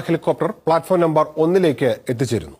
Helicopter platform number 1 എത്തിച്ചേരുന്നു.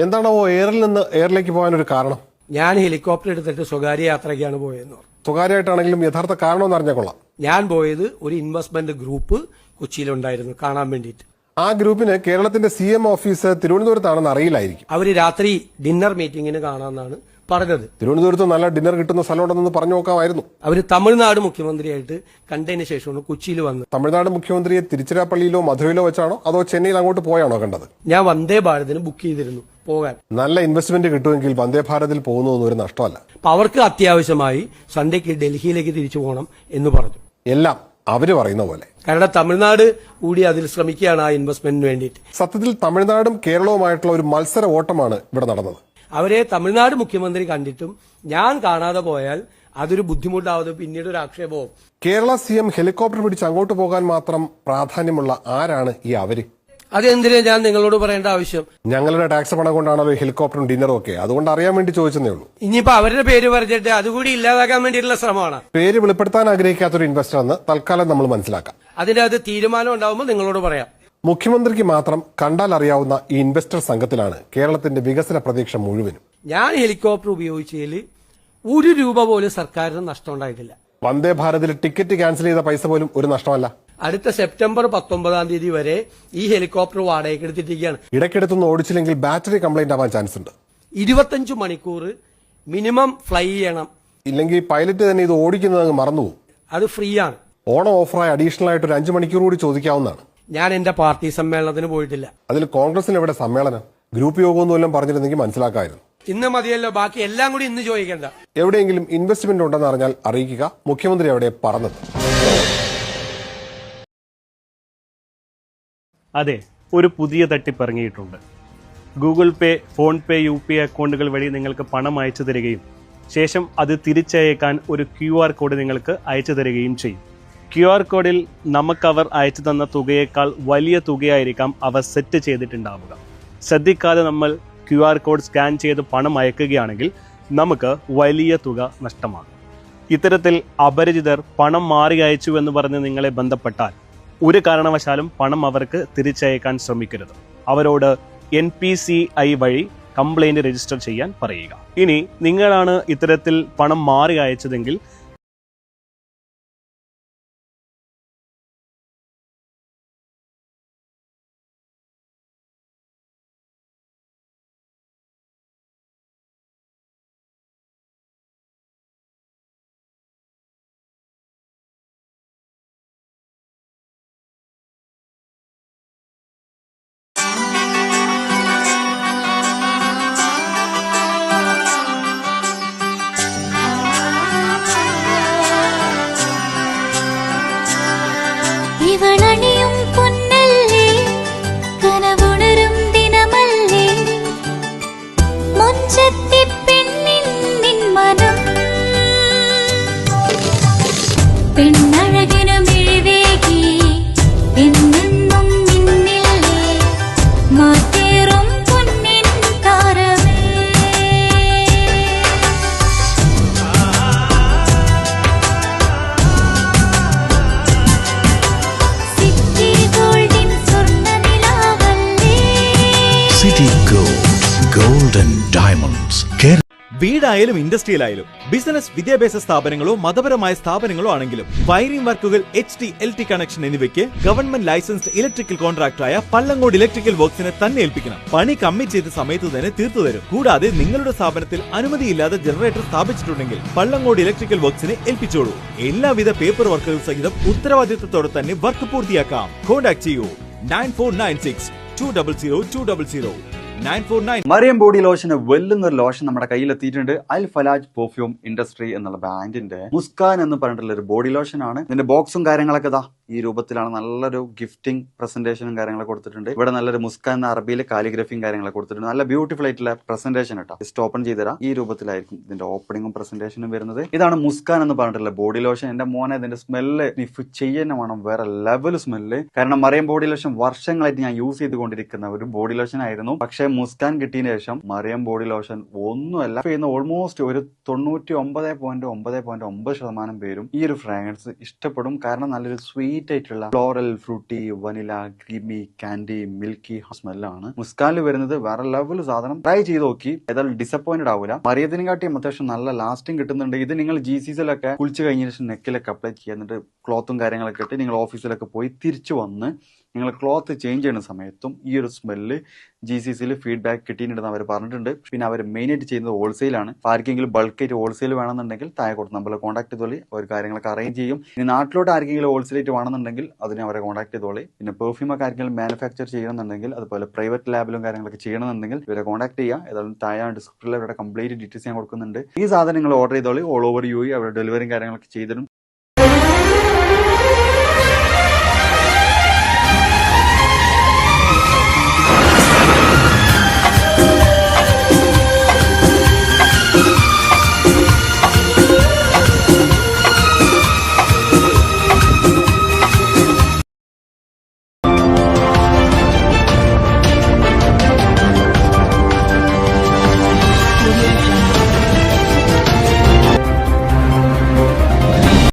എന്താണോ എയറിൽ നിന്ന് എയറിലേക്ക് പോകാനൊരു കാരണം? ഞാൻ ഹെലികോപ്റ്റർ എടുത്തിട്ട് സ്വകാര്യ യാത്രയ്ക്കാണ് പോയതെന്ന് പറഞ്ഞു. സ്വകാര്യമായിട്ടാണെങ്കിലും യഥാർത്ഥ കാരണമെന്ന് അറിഞ്ഞാൽ കൊള്ളാം. ഞാൻ പോയത് ഒരു ഇൻവെസ്റ്റ്മെന്റ് ഗ്രൂപ്പ് കൊച്ചിയിലുണ്ടായിരുന്നു കാണാൻ വേണ്ടിയിട്ട്. ആ ഗ്രൂപ്പിന് കേരളത്തിന്റെ CM ഓഫീസ് തിരുവനന്തപുരത്താണെന്ന് അറിയില്ലായിരിക്കും. അവര് രാത്രി ഡിന്നർ മീറ്റിംഗിന് കാണാമെന്നാണ് പറഞ്ഞത്. തിരുവനന്തപുരത്ത് നല്ല ഡിന്നർ കിട്ടുന്ന സ്ഥലമുണ്ടെന്ന് പറഞ്ഞു നോക്കാമായിരുന്നു. അവര് തമിഴ്നാട് മുഖ്യമന്ത്രിയായിട്ട് കണ്ടതിന് ശേഷമാണ് കൊച്ചിയിൽ വന്നത്. തമിഴ്നാട് മുഖ്യമന്ത്രിയെ തിരുച്ചിറപ്പള്ളിയിലോ മധുരയിലോ വെച്ചാണോ അതോ ചെന്നൈയിൽ അങ്ങോട്ട് പോയാണോ കണ്ടത്? ഞാൻ വന്ദേ ഭാരതിന് ബുക്ക് ചെയ്തിരുന്നു പോകാൻ. നല്ല ഇൻവെസ്റ്റ്മെന്റ് കിട്ടുമെങ്കിൽ വന്ദേ ഭാരതിൽ പോകുന്നതൊന്നും ഒരു നഷ്ടമല്ല. അവർക്ക് അത്യാവശ്യമായി സൺഡേക്ക് ഡൽഹിയിലേക്ക് തിരിച്ചു പോകണം എന്ന് പറഞ്ഞു. എല്ലാം അവര് പറയുന്ന പോലെ. കാരണം തമിഴ്നാട് കൂടി അതിൽ ശ്രമിക്കുകയാണ് ആ ഇൻവെസ്റ്റ്മെന്റിന് വേണ്ടിയിട്ട്. സത്യത്തിൽ തമിഴ്നാടും കേരളവുമായിട്ടുള്ള ഒരു മത്സര ഓട്ടമാണ് ഇവിടെ നടന്നത്. അവരെ തമിഴ്നാട് മുഖ്യമന്ത്രി കണ്ടിട്ടും ഞാൻ കാണാതെ പോയാൽ അതൊരു ബുദ്ധിമുട്ടാവത്, പിന്നീട് ഒരു ആക്ഷേപവും. കേരള CM ഹെലികോപ്റ്റർ പിടിച്ച് അങ്ങോട്ട് പോകാൻ മാത്രം പ്രാധാന്യമുള്ള ആരാണ് ഈ അവര്? അതെന്തിനാ ഞാൻ നിങ്ങളോട് പറയേണ്ട ആവശ്യം? ഞങ്ങളുടെ ടാക്സ് പണം കൊണ്ടാണല്ലോ ഹെലികോപ്റ്ററും ഡിന്നറും ഒക്കെ. അതുകൊണ്ട് അറിയാൻ വേണ്ടി ചോദിച്ചതേ ഉള്ളൂ. ഇനിയിപ്പോ അവരുടെ പേര് പറഞ്ഞിട്ട് അതുകൂടി ഇല്ലാതാക്കാൻ വേണ്ടിയിട്ടുള്ള ശ്രമമാണ്. പേര് വെളിപ്പെടുത്താൻ ആഗ്രഹിക്കാത്തൊരു ഇൻവെസ്റ്റർ എന്ന് തൽക്കാലം നമ്മൾ മനസ്സിലാക്കാം. അതിന്റെ അത് തീരുമാനം ഉണ്ടാവുമ്പോൾ നിങ്ങളോട് പറയാം. മുഖ്യമന്ത്രിക്ക് മാത്രം കണ്ടാൽ അറിയാവുന്ന ഈ ഇൻവെസ്റ്റർ സംഘത്തിലാണ് കേരളത്തിന്റെ വികസന പ്രതീക്ഷ മുഴുവനും. ഞാൻ ഹെലികോപ്റ്റർ ഉപയോഗിച്ചതിൽ ₹1 പോലും സർക്കാരിന് നഷ്ടം ഉണ്ടായിട്ടില്ല. വന്ദേ ഭാരതിൽ ടിക്കറ്റ് ക്യാൻസൽ ചെയ്ത പൈസ പോലും ഒരു നഷ്ടമല്ല. അടുത്ത സെപ്റ്റംബർ 19 വരെ ഈ ഹെലികോപ്റ്റർ വാടകയ്ക്ക് എടുത്തിരിക്കുകയാണ്. ഇടയ്ക്കെടുത്തൊന്നും ഓടിച്ചില്ലെങ്കിൽ ബാറ്ററി കംപ്ലൈന്റ് ആവാൻ ചാൻസ് ഉണ്ട്. 25 മണിക്കൂർ മിനിമം ഫ്ലൈ ചെയ്യണം. ഇല്ലെങ്കിൽ പൈലറ്റ് തന്നെ ഇത് ഓടിക്കുന്നത് മറന്നുപോകും. അത് ഫ്രീ ആണ്. ഓണം ഓഫറായി അഡീഷണൽ ആയിട്ട് ഒരു 5 മണിക്കൂർ കൂടി ചോദിക്കാവുന്നതാണ്. ഞാൻ എന്റെ പാർട്ടി സമ്മേളനത്തിന് പോയിട്ടില്ല. അതിൽ കോൺഗ്രസിന് എവിടെ സമ്മേളനം? ഗ്രൂപ്പ് യോഗമൊന്നും എല്ലാം പറഞ്ഞിരുന്നെങ്കിൽ മനസ്സിലാക്കാമായിരുന്നു. ഇന്ന് മതിയല്ലോ, ബാക്കി എല്ലാം കൂടി ഇന്ന് ചോദിക്കണ്ട. എവിടെയെങ്കിലും ഇൻവെസ്റ്റ്മെന്റ് ഉണ്ടെന്ന് അറിഞ്ഞാൽ അറിയിക്കുക. മുഖ്യമന്ത്രി അവിടെ പറഞ്ഞത്. അതെ, ഒരു പുതിയ തട്ടിപ്പ് ഇറങ്ങിയിട്ടുണ്ട്. ഗൂഗിൾ പേ, ഫോൺ പേ, UPI അക്കൗണ്ടുകൾ വഴി നിങ്ങൾക്ക് പണം അയച്ചു തരികയും ശേഷം അത് തിരിച്ചയക്കാൻ ഒരു QR കോഡ് നിങ്ങൾക്ക് അയച്ചു തരികയും ചെയ്യും. QR കോഡിൽ നമുക്കവർ അയച്ചു തന്ന തുകയേക്കാൾ വലിയ തുകയായിരിക്കാം അവർ സെറ്റ് ചെയ്തിട്ടുണ്ടാവുക. ശ്രദ്ധിക്കാതെ നമ്മൾ QR കോഡ് സ്കാൻ ചെയ്ത് പണം അയക്കുകയാണെങ്കിൽ നമുക്ക് വലിയ തുക നഷ്ടമാകും. ഇത്തരത്തിൽ അപരിചിതർ പണം മാറി അയച്ചു എന്ന് പറഞ്ഞ് നിങ്ങളെ ബന്ധപ്പെട്ടാൽ ഒരു കാരണവശാലും പണം അവർക്ക് തിരിച്ചയക്കാൻ ശ്രമിക്കരുത്. അവരോട് NPCI വഴി കംപ്ലൈന്റ് രജിസ്റ്റർ ചെയ്യാൻ പറയുക. ഇനി നിങ്ങളാണ് ഇത്തരത്തിൽ പണം മാറി അയച്ചതെങ്കിൽ ഇവളണിയും പൊന്നല്ലേ, കനവുണരും ദിനമല്ലേ, മൊഞ്ചത്തി പെണ്ണിൻ നിൻ മനം, പെണ്ണഴകിനു മിഴിവേകി എന്നെന്നും നിന്നില്ലേ, മാറ്റേറും പൊന്നിൻ താരമേ. City Gold, Gold and Diamonds. വീടായാലും ഇൻഡസ്ട്രിയിലായാലും ബിസിനസ്, വിദ്യാഭ്യാസ സ്ഥാപനങ്ങളോ മതപരമായ സ്ഥാപനങ്ങളോ ആണെങ്കിലും വയറിംഗ് വർക്കുകൾ, HT, LT കണക്ഷൻ എന്നിവയ്ക്ക് ഗവൺമെന്റ് ലൈസൻസ്ഡ് ഇലക്ട്രിക്കൽ കോൺട്രാക്ടറായ പള്ളങ്കോട് ഇലക്ട്രിക്കൽ വർക്സിനെ തന്നെ ഏൽപ്പിക്കണം. പണി കമ്മിറ്റ് ചെയ്ത സമയത്ത് തന്നെ തീർത്തു തരും. കൂടാതെ നിങ്ങളുടെ സ്ഥാപനത്തിൽ അനുമതിയില്ലാതെ ജനറേറ്റർ സ്ഥാപിച്ചിട്ടുണ്ടെങ്കിൽ പള്ളങ്കോട് ഇലക്ട്രിക്കൽ വർക്സിനെ ഏൽപ്പിച്ചോളൂ. എല്ലാവിധ പേപ്പർ വർക്കുകൾ സഹിതം ഉത്തരവാദിത്തത്തോടെ തന്നെ വർക്ക് പൂർത്തിയാക്കാം. കോൺടാക്ട് ചെയ്യൂ 9496 200 200. മറിയം ബോഡി ലോഷന് വെല്ലുന്ന ഒരു ലോഷൻ നമ്മുടെ കയ്യിലെത്തിയിട്ടുണ്ട്. അൽ ഫലാജ് പെർഫ്യൂം ഇൻഡസ്ട്രി എന്നുള്ള ബ്രാൻഡിന്റെ മുസ്കാൻ എന്ന് പറഞ്ഞിട്ടുള്ള ഒരു ബോഡി ലോഷൻ ആണ്. ഇതിന്റെ ബോക്സും കാര്യങ്ങളൊക്കെ ഇതാ ഈ രൂപത്തിലാണ്. നല്ലൊരു ഗിഫ്റ്റിംഗ് പ്രസന്റേഷനും കാര്യങ്ങളൊക്കെ കൊടുത്തിട്ടുണ്ട്. ഇവിടെ നല്ലൊരു മുസ്കാൻ എന്ന അറബിയിൽ കാലിഗ്രഫിയും കാര്യങ്ങളൊക്കെ കൊടുത്തിട്ടുണ്ട്. നല്ല ബ്യൂട്ടിഫുൾ ആയിട്ടുള്ള പ്രസന്റേഷൻ കേട്ടോ. ജസ്റ്റ് ഓപ്പൺ ചെയ്തുതരാം. ഈ രൂപത്തിലായിരിക്കും ഇതിന്റെ ഓപ്പണിംഗും പ്രസന്റേഷനും വരുന്നത്. ഇതാണ് മുസ്കാൻ എന്ന് പറഞ്ഞിട്ടുള്ള ബോഡി ലോഷൻ. എന്റെ മോനെ ഇതിന്റെ സ്മെല്ല് സ്നിഫ് ചെയ്യുന്ന വേണം, വേറെ ലെവൽ സ്മെല്ല്. കാരണം മറിയം ബോഡി ലോഷൻ വർഷങ്ങളായിട്ട് ഞാൻ യൂസ് ചെയ്തുകൊണ്ടിരിക്കുന്ന ഒരു ബോഡി ലോഷൻ ആയിരുന്നു. പക്ഷേ മുസ്കാൻ കിട്ടിയതിനു ശേഷം മറിയം ബോഡി ലോഷൻ ഒന്നുമല്ല. ഓൾമോസ്റ്റ് ഒരു 99.9% പേരും ഈ ഒരു ഫ്രാഗ്രൻസ് ഇഷ്ടപ്പെടും. കാരണം നല്ലൊരു സ്വീറ്റ് ലൈറ്റ് ആയിട്ടുള്ള floral, fruity, vanilla, creamy, candy, milky സ്മെല്ലാണ്. മുസ്കാനിൽ വരുന്നത് വേറെ ലെവൽ സാധനം. ട്രൈ ചെയ്ത് നോക്കി, ഏതായാലും ഡിസപ്പോയിന്റഡ് ആവില്ല. മറിയത്തിനെക്കാട്ടിയും അത്യാവശ്യം നല്ല ലാസ്റ്റിംഗ് കിട്ടുന്നുണ്ട്. ഇത് നിങ്ങൾ GCCയിലൊക്കെ കുളിച്ച് കഴിഞ്ഞ ശേഷം നെക്കിലൊക്കെ അപ്ലൈ ചെയ്യുക, എന്നിട്ട് ക്ലോത്തും കാര്യങ്ങളൊക്കെ ഇട്ട് നിങ്ങൾ ഓഫീസിലൊക്കെ പോയി തിരിച്ചു വന്ന് നിങ്ങൾ ക്ലോത്ത് ചേഞ്ച് ചെയ്യുന്ന സമയത്തും ഈ ഒരു സ്മെല്ല് GCCയിൽ ഫീഡ്ബാക്ക് കിട്ടിയിട്ടുണ്ടെന്ന് അവർ പറഞ്ഞിട്ടുണ്ട്. പിന്നെ അവർ മെയിനായിട്ട് ചെയ്യുന്നത് ഹോൾസെയിലാണ്. ആർക്കെങ്കിലും ബൾക്കായിട്ട് ഹോൾസെയിൽ വേണമെന്നുണ്ടെങ്കിൽ താഴെ കൊടുത്ത് നമ്മളെ കോൺടാക്ട് ചെയ്തോളി, അവർ കാര്യങ്ങളൊക്കെ അറേഞ്ച് ചെയ്യും. ഇനി നാട്ടിലോട്ട് ആർക്കെങ്കിലും ഹോൾസെയിലായിട്ട് വേണമെന്നുണ്ടെങ്കിൽ അതിനെ അവരെ കോൺടാക്ട് ചെയ്തോളി. പിന്നെ പെർഫ്യൂമൊക്കെ ആർക്കെങ്കിലും മാനുഫാക്ചർ ചെയ്യണമെന്നുണ്ടെങ്കിൽ, അതുപോലെ പ്രൈവറ്റ് ലാബിലും കാര്യങ്ങളൊക്കെ ചെയ്യണമെന്നുണ്ടെങ്കിൽ ഇവരെ കോൺടാക്ട് ചെയ്യുക. ഏതായാലും താഴെ ഡിസ്ക്രിപ്ഷനിൽ അവരുടെ കംപ്ലീറ്റ് ഡീറ്റെയിൽസ് ഞാൻ കൊടുക്കുന്നുണ്ട്. ഈ സാധനം നിങ്ങൾ ഓർഡർ ചെയ്തോളി. ഓൾ ഓവർ UAE അവരുടെ ഡെലിവറിയും കാര്യങ്ങളൊക്കെ ചെയ്തിടും.